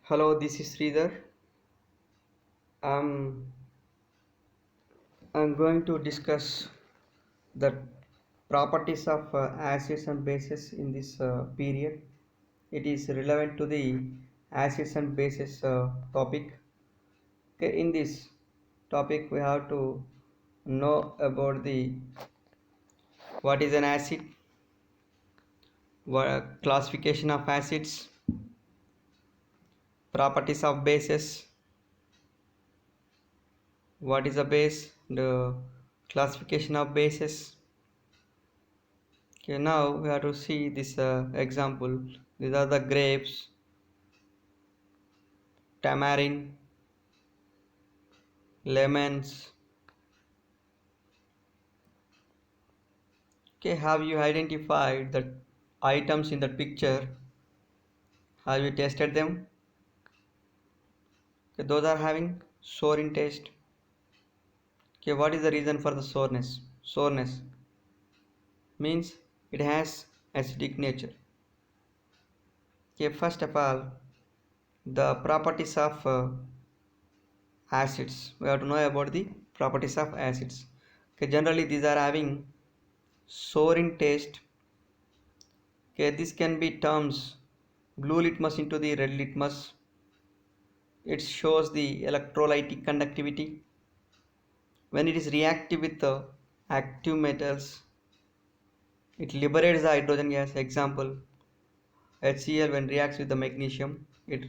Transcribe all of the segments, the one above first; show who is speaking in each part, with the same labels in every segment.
Speaker 1: Hello, this is Sridhar. Um, I'm going to discuss the properties of acids and bases in this period. It is relevant to the acids and bases topic. Okay, in this topic, we have to know about the what is an acid, what classification of acids, properties of bases, what is a base, the classification of bases. Okay, now we have to see this example. These are the grapes, tamarind, lemons. Okay, have you identified the items in the picture? Have you tasted them? Okay, those are having sour in taste. Okay, what is the reason for the soreness? Soreness means it has acidic nature. Okay, first of all, the properties of acids. We have to know about the properties of acids. Okay, generally these are having sour in taste. Okay, this can be terms blue litmus into the red litmus. It shows the electrolytic conductivity. When it is reactive with the active metals, it liberates the hydrogen gas. Example, HCl when reacts with the magnesium, it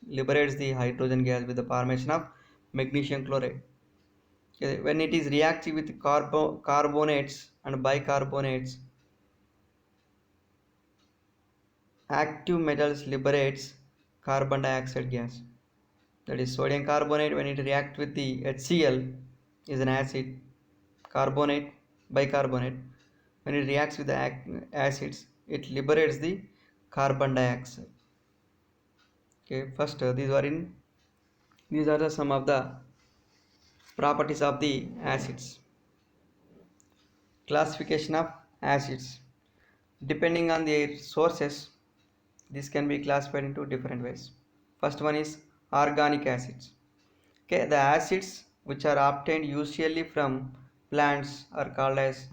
Speaker 1: liberates the hydrogen gas with the formation of magnesium chloride. Okay, when it is reactive with carbonates and bicarbonates, active metals liberates carbon dioxide gas. That is sodium carbonate when it reacts with the HCl is an acid. Carbonate, bicarbonate, when it reacts with the acids, it liberates the carbon dioxide. Okay, first these are the some of the properties of the acids. Classification of acids. Depending on their sources, this can be classified into different ways. First one is organic acids. Okay, the acids which are obtained usually from plants are called as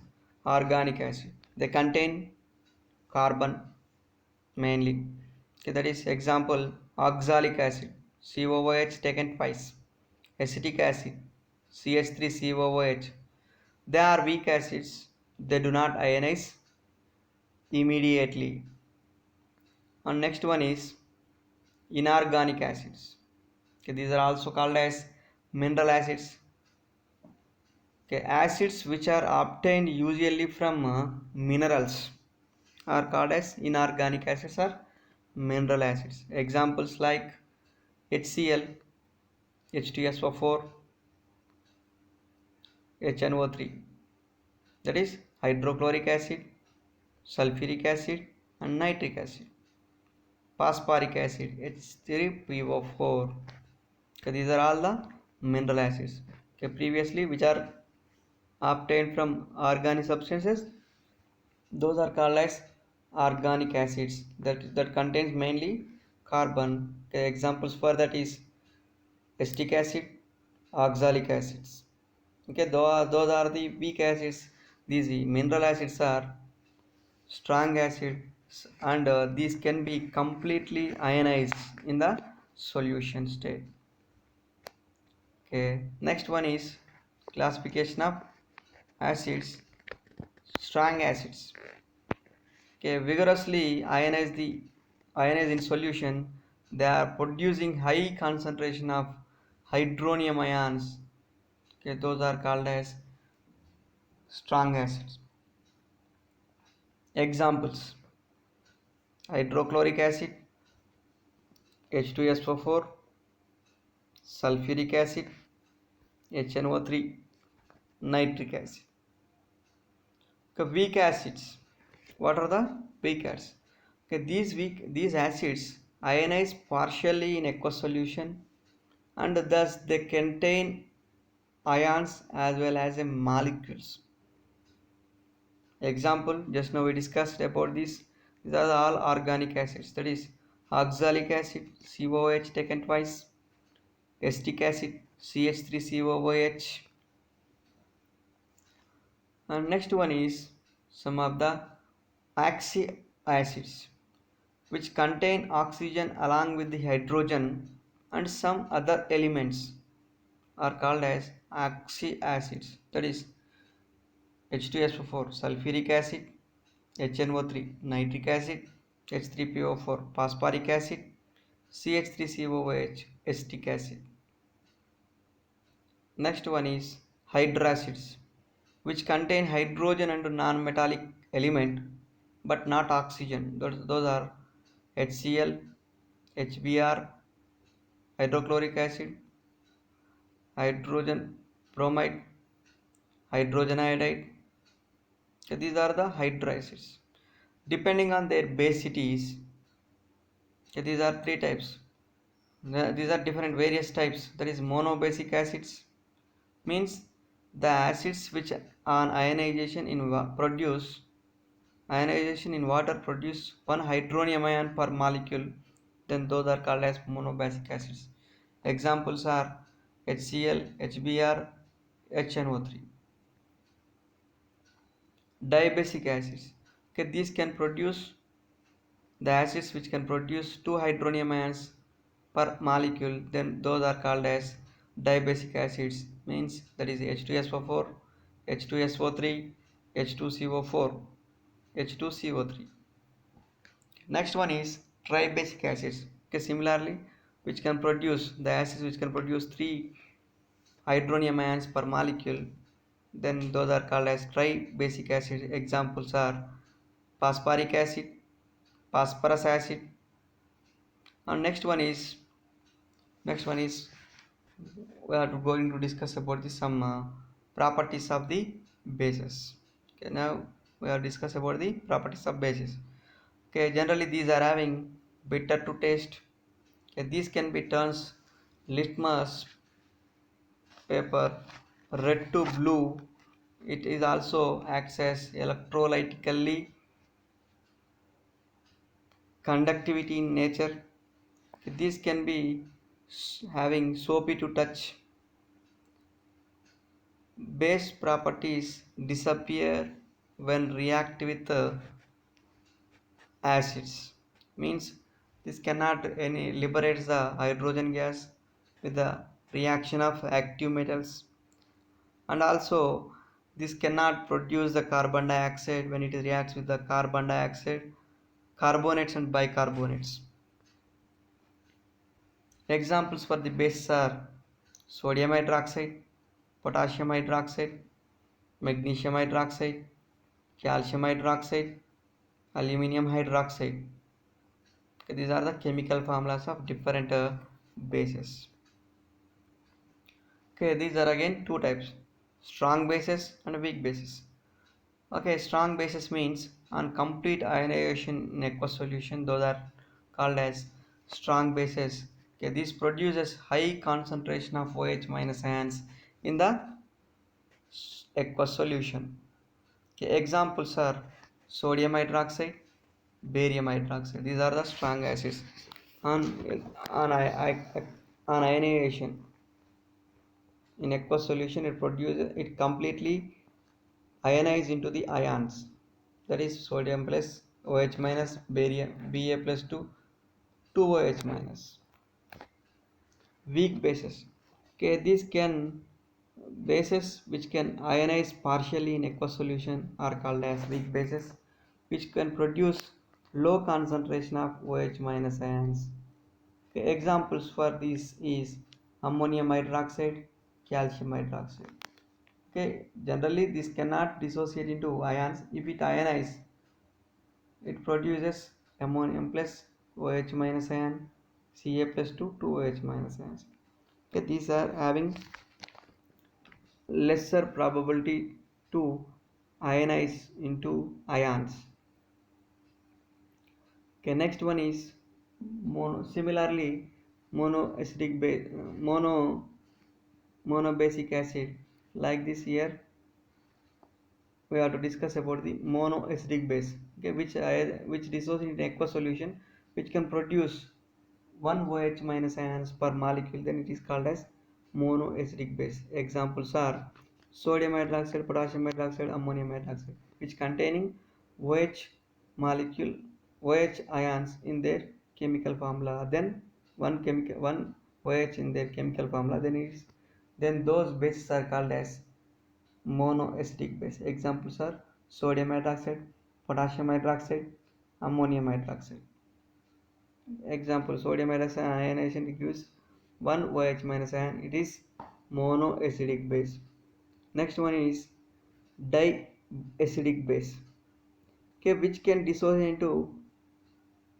Speaker 1: organic acid. They contain carbon mainly. Okay, that is example oxalic acid COOH taken twice, acetic acid CH3COOH. They are weak acids. They do not ionize immediately. And next one is inorganic acids. Okay, these are also called as mineral acids. Okay, acids which are obtained usually from minerals are called as inorganic acids or mineral acids. Examples like HCl, H2SO4, HNO3. That is hydrochloric acid, sulfuric acid, and nitric acid. Phosphoric acid, H3PO4. Okay, these are all the mineral acids. Okay, previously which are obtained from organic substances, those are called as organic acids that contains mainly carbon. Okay, examples for that is acetic acid, oxalic acids. Okay, those are the weak acids. These mineral acids are strong acids, and these can be completely ionized in the solution state. Okay, next one is classification of acids. Strong acids. Okay, vigorously ionize in solution. They are producing high concentration of hydronium ions. Okay, those are called as strong acids. Examples: hydrochloric acid, H2SO4, sulfuric acid, HNO3, nitric acid. Okay, weak acids. What are the weak acids? Okay, these acids ionize partially in aqueous solution, and thus they contain ions as well as molecules. Example, just now we discussed about this. These are all organic acids. That is Oxalic acid, COOH taken twice. Acetic acid, CH3COOH. And next one is some of the oxy acids, which contain oxygen along with the hydrogen and some other elements, are called as oxy acids. That is H2SO4 sulfuric acid, HNO3 nitric acid, H3PO4 phosphoric acid, CH3COOH acetic acid. Next one is hydracids, which contain hydrogen and non-metallic element but not oxygen. Those are HCl, HBr, hydrochloric acid, hydrogen bromide, hydrogen iodide. So these are the hydracids. Depending on their basities, so these are three types. These are different various types. That is monobasic acids means the acids which on ionization in water produce one hydronium ion per molecule, then those are called as monobasic acids. Examples are HCl, HBr, HNO3. Dibasic acids. Okay, these can produce the acids which can produce two hydronium ions per molecule, then those are called as dibasic acids, means that is H2SO4, H2SO3, H2CO4, H2CO3. Next one is tribasic acids. Okay, similarly, which can produce the acids which can produce three hydronium ions per molecule, then those are called as tribasic acids. Examples are phosphoric acid, phosphorus acid. And next one is we are going to discuss about the some properties of the bases. Okay, now we are discuss about the properties of bases. Okay, generally these are having bitter to taste. Okay, these can be turns litmus paper red to blue. It is also acts as electrolytically conductivity in nature. Okay, these can be having soapy to touch. Base properties disappear when react with acids, means this cannot any liberates the hydrogen gas with the reaction of active metals, and also this cannot produce the carbon dioxide when it reacts with the carbon dioxide, carbonates and bicarbonates. Examples for the bases are sodium hydroxide, potassium hydroxide, magnesium hydroxide, calcium hydroxide, aluminum hydroxide. Okay, these are the chemical formulas of different bases. Okay, these are again two types: strong bases and weak bases. Okay, strong bases means on complete ionization in aqueous solution, those are called as strong bases. Okay, this produces high concentration of OH minus ions in the aqueous solution. Okay, examples are sodium hydroxide, barium hydroxide. These are the strong acids. On on, on ionization in aqueous solution, it completely ionizes into the ions. That is sodium plus OH minus, barium Ba plus 2 OH minus. Weak bases. Okay, these can bases which can ionize partially in aqueous solution are called as weak bases, which can produce low concentration of OH minus ions. Okay, examples for this is ammonium hydroxide, calcium hydroxide. Okay, generally this cannot dissociate into ions. If it ionizes, it produces ammonium plus OH minus ion, Ca plus 2 OH minus ions. Okay, these are having lesser probability to ionize into ions. Okay, next one is similarly monoacidic base, monobasic acid. Like this here, we have to discuss about the monoacidic base. Okay, which dissociates in aqueous solution which can produce one OH minus ions per molecule, then it is called as monoacidic base. Examples are sodium hydroxide, potassium hydroxide, ammonium hydroxide, which containing OH molecule, OH ions in their chemical formula. Then one OH in their chemical formula. Then those bases are called as monoacidic base. Examples are sodium hydroxide, potassium hydroxide, ammonium hydroxide. Example, sodium hydroxide ionization gives one OH minus ion. It is monoacidic base. Next one is diacidic base, okay, which can dissociate into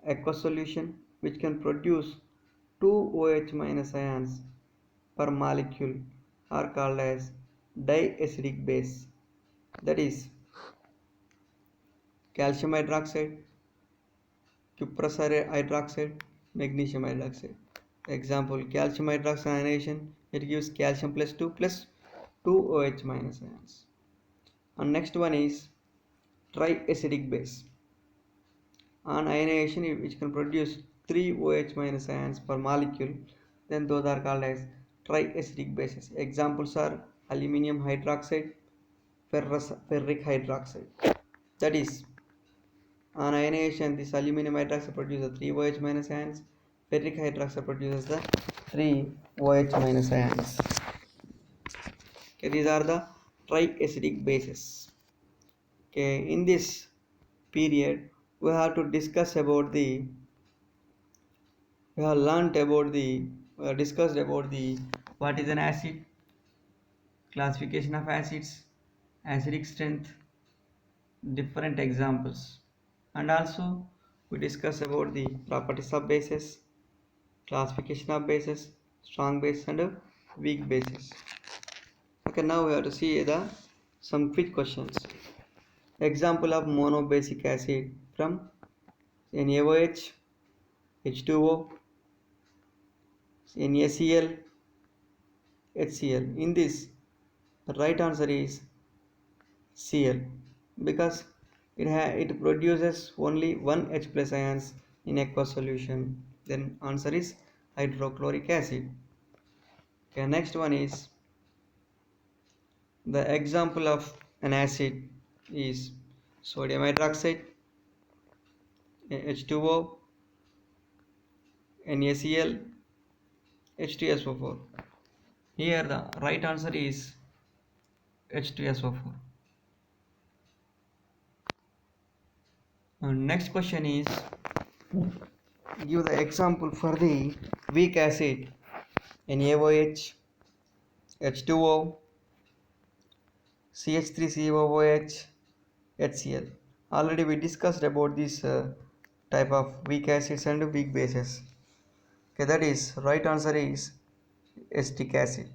Speaker 1: aqueous solution, which can produce two OH minus ions per molecule, are called as diacidic base. That is calcium hydroxide, cuprous hydroxide, magnesium hydroxide. Example, calcium hydroxide ionization, it gives calcium plus 2 plus 2 OH minus ions. And next one is triacidic base. On ionization, which can produce 3 OH minus ions per molecule, then those are called as triacidic bases. Examples are aluminum hydroxide, ferric hydroxide. That is, on ionization, this aluminum hydroxide produces 3 OH minus ions, ferric hydroxide produces the 3 OH minus ions. Okay, these are the triacidic bases. Okay, in this period, we have to discuss about the we have learnt about the discussed about the what is an acid, classification of acids, acidic strength, different examples, and also we discuss about the properties of bases, classification of bases, strong base and weak bases. Okay, now we have to see some quick questions. Example of monobasic acid from NaOH, H2O, NaCl, HCl. In this, the right answer is Cl, because it produces only one H plus ions in aqueous solution. Then answer is hydrochloric acid. Okay, next one is the example of an acid is sodium hydroxide, H2O, NaCl, H2SO4. Here the right answer is H2SO4. And next question is give the example for the weak acid NaOH, H2O, CH3COOH, HCl. Already we discussed about this type of weak acids and weak bases. Okay, that is right answer is acetic acid.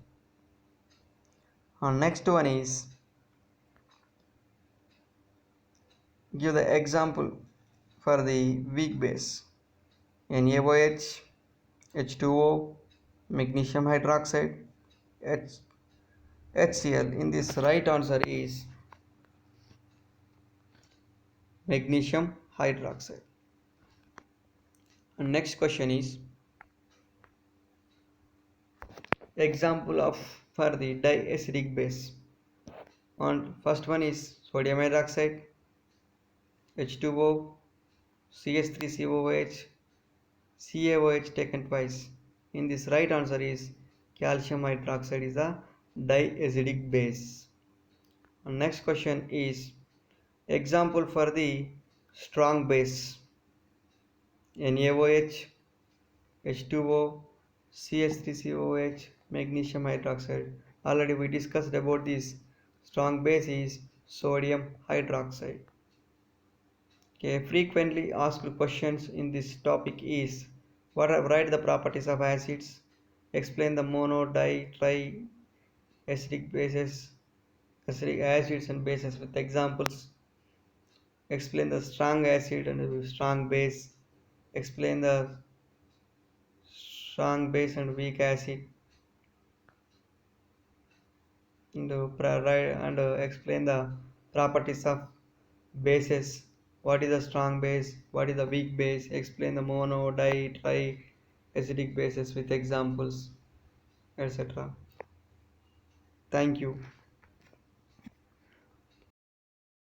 Speaker 1: And next one is give the example for the weak base NaOH, H2O, magnesium hydroxide, HCl. In this right answer is magnesium hydroxide. And next question is example of for the diacidic base. On first one is sodium hydroxide, H2O, CH3COOH, CaOH taken twice. In this right answer is calcium hydroxide is a diacidic base. And next question is example for the strong base NaOH, H2O, CH3COOH, magnesium hydroxide. Already we discussed about this strong base is sodium hydroxide. Okay, frequently asked questions in this topic is write the properties of acids, explain the mono, di, tri, acidic bases, acidic acids and bases with examples, explain the strong acid and strong base, explain the strong base and weak acid, and explain the properties of bases what is the strong base, what is the weak base, explain the mono, di, tri, acidic bases with examples, etc. Thank you.